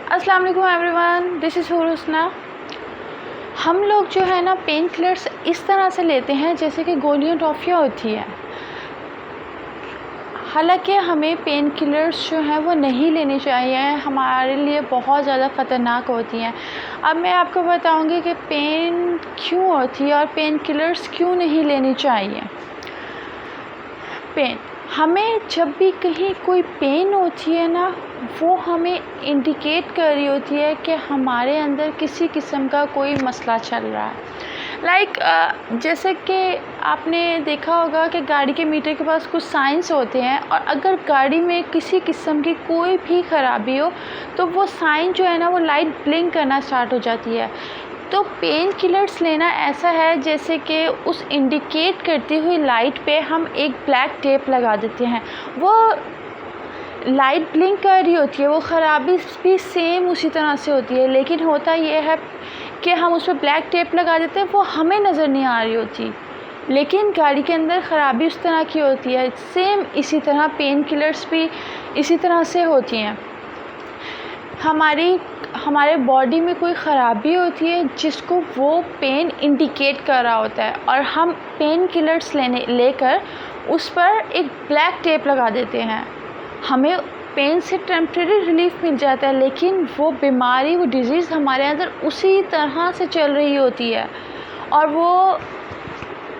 अस्सलाम वालेकुम everyone, this is हुस्ना। हम लोग जो है ना पेन किलर्स इस तरह से लेते हैं जैसे कि गोलियां टॉफ़ियाँ होती हैं। हालांकि हमें पेन किलर्स जो हैं वो नहीं लेनी चाहिए, हमारे लिए बहुत ज़्यादा ख़तरनाक होती हैं। अब मैं आपको बताऊंगी कि पेन क्यों होती है और पेन किलर्स क्यों नहीं लेनी चाहिए। पेन, हमें जब भी कहीं कोई पेन होती है ना, वो हमें इंडिकेट कर रही होती है कि हमारे अंदर किसी किस्म का कोई मसला चल रहा है। जैसे कि आपने देखा होगा कि गाड़ी के मीटर के पास कुछ साइंस होते हैं और अगर गाड़ी में किसी किस्म की कोई भी ख़राबी हो तो वो साइन जो है ना वो लाइट ब्लिंक करना स्टार्ट हो जाती है। तो पेन किलर्स लेना ऐसा है जैसे कि उस इंडिकेट करती हुई लाइट पे हम एक ब्लैक टेप लगा देते हैं। वो लाइट ब्लिंक कर रही होती है, वो ख़राबी भी सेम उसी तरह से होती है, लेकिन होता ये है कि हम उस पर ब्लैक टेप लगा देते हैं, वो हमें नज़र नहीं आ रही होती, लेकिन गाड़ी के अंदर ख़राबी उस तरह की होती है। सेम इसी तरह पेन किलर्स भी इसी तरह से होती हैं। हमारे बॉडी में कोई ख़राबी होती है जिसको वो पेन इंडिकेट कर रहा होता है और हम पेन किलर्स लेकर उस पर एक ब्लैक टेप लगा देते हैं। हमें पेन से टेम्परेरी रिलीफ मिल जाता है, लेकिन वो बीमारी, वो डिज़ीज़ हमारे अंदर उसी तरह से चल रही होती है और वो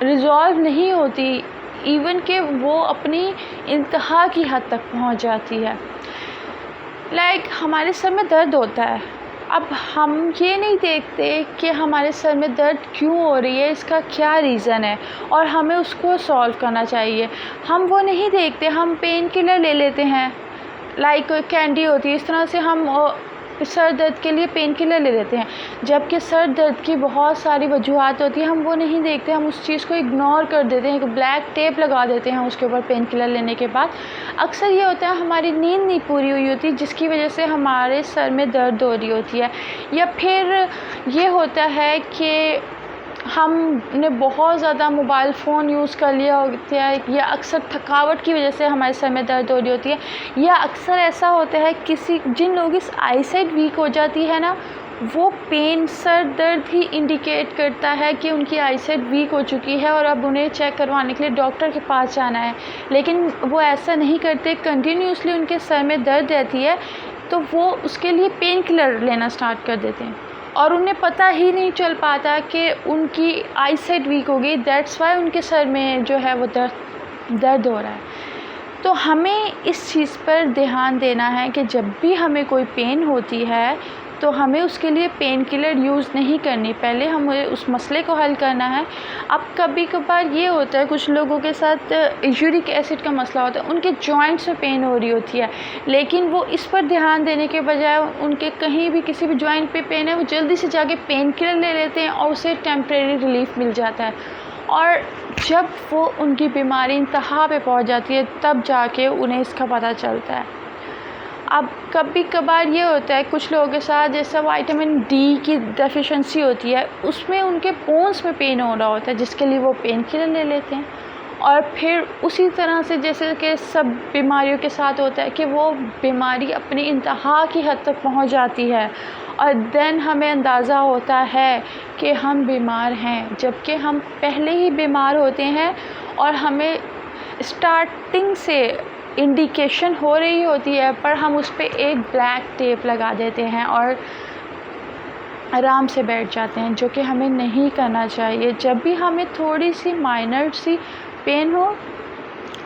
रिज़ॉल्व नहीं होती, इवन कि वो अपनी इंतहा की हद तक पहुंच जाती है। हमारे सर में दर्द होता है, अब हम ये नहीं देखते कि हमारे सर में दर्द क्यों हो रही है, इसका क्या रीज़न है और हमें उसको सॉल्व करना चाहिए। हम वो नहीं देखते, हम पेन किलर ले लेते हैं, कोई कैंडी होती है, इस तरह से हम सर दर्द के लिए पेन किलर ले लेते हैं, जबकि सर दर्द की बहुत सारी वजूहात होती है, हम वो नहीं देखते, हम उस चीज़ को इग्नोर कर देते हैं, एक ब्लैक टेप लगा देते हैं उसके ऊपर पेन किलर लेने के बाद। अक्सर ये होता है हमारी नींद नहीं पूरी हुई होती जिसकी वजह से हमारे सर में दर्द हो रही होती है, या फिर ये होता है कि हमने बहुत ज़्यादा मोबाइल फ़ोन यूज़ कर लिया होता है, या अक्सर थकावट की वजह से हमारे सर में दर्द हो रही होती है, या अक्सर ऐसा होता है जिन लोगों की आईसाइट वीक हो जाती है ना, वो पेन, सर दर्द ही इंडिकेट करता है कि उनकी आईसाइट वीक हो चुकी है और अब उन्हें चेक करवाने के लिए डॉक्टर के पास जाना है। लेकिन वो ऐसा नहीं करते, कंटिन्यूसली उनके सर में दर्द रहती है तो वो उसके लिए पेन किलर लेना स्टार्ट कर देते हैं और उन्हें पता ही नहीं चल पाता कि उनकी आईसाइट वीक हो गई, दैट्स वाई उनके सर में जो है वो दर्द हो रहा है। तो हमें इस चीज़ पर ध्यान देना है कि जब भी हमें कोई पेन होती है तो हमें उसके लिए पेन किलर यूज़ नहीं करनी, पहले हमें उस मसले को हल करना है। अब कभी कभार ये होता है कुछ लोगों के साथ यूरिक एसिड का मसला होता है, उनके जॉइंट्स में पेन हो रही होती है, लेकिन वो इस पर ध्यान देने के बजाय उनके कहीं भी किसी भी जॉइंट पे पेन है वो जल्दी से जाके पेन किलर ले लेते हैं और उसे टेम्परेरी रिलीफ मिल जाता है, और जब वो उनकी बीमारी इंतहा पे पहुंच जाती है तब जाके उन्हें इसका पता चलता है। अब कभी कभार ये होता है कुछ लोगों के साथ, जैसा विटामिन डी की डेफिशिएंसी होती है, उसमें उनके बोन्स में पेन हो रहा होता है जिसके लिए वो पेन किलर ले लेते हैं, और फिर उसी तरह से जैसे कि सब बीमारियों के साथ होता है कि वो बीमारी अपनी इंतहा की हद तक पहुंच जाती है और देन हमें अंदाज़ा होता है कि हम बीमार हैं, जबकि हम पहले ही बीमार होते हैं और हमें स्टार्टिंग से इंडिकेशन हो रही होती है, पर हम उस पर एक ब्लैक टेप लगा देते हैं और आराम से बैठ जाते हैं, जो कि हमें नहीं करना चाहिए। जब भी हमें थोड़ी सी माइनर सी पेन हो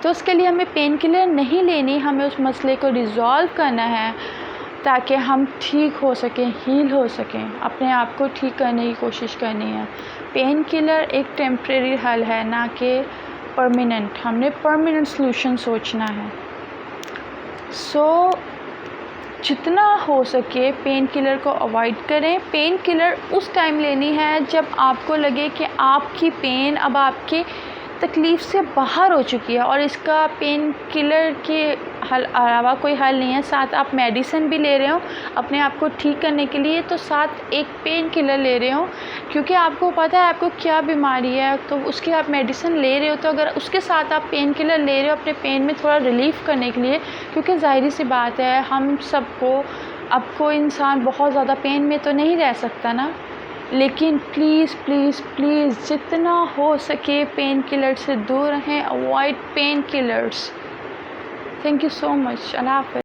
तो उसके लिए हमें पेन किलर नहीं लेनी, हमें उस मसले को रिज़ॉल्व करना है ताकि हम ठीक हो सकें, हील हो सकें, अपने आप को ठीक करने की कोशिश करनी है। पेन किलर एक टेम्परेरी हल है, ना कि परमानेंट। हमने परमानेंट सॉल्यूशन सोचना है। जितना हो सके पेन किलर को अवॉइड करें। पेन किलर उस टाइम लेनी है जब आपको लगे कि आपकी पेन अब आपके तकलीफ़ से बाहर हो चुकी है और इसका पेन किलर के अलावा कोई हल नहीं है। साथ आप मेडिसिन भी ले रहे हो अपने आप को ठीक करने के लिए, तो साथ एक पेन किलर ले रहे हो क्योंकि आपको पता है आपको क्या बीमारी है, तो उसकी आप मेडिसिन ले रहे हो। तो अगर उसके साथ आप पेन किलर ले रहे हो अपने पेन में थोड़ा रिलीफ़ करने के लिए, क्योंकि ज़ाहिर सी बात है हम सबको अब कोई इंसान बहुत ज़्यादा पेन में तो नहीं रह सकता ना, लेकिन प्लीज़ प्लीज़ प्लीज़ जितना हो सके पेन किलर से दूर रहें, avoid pain killers. Thank you so much. अल्लाह हाफ़िज़।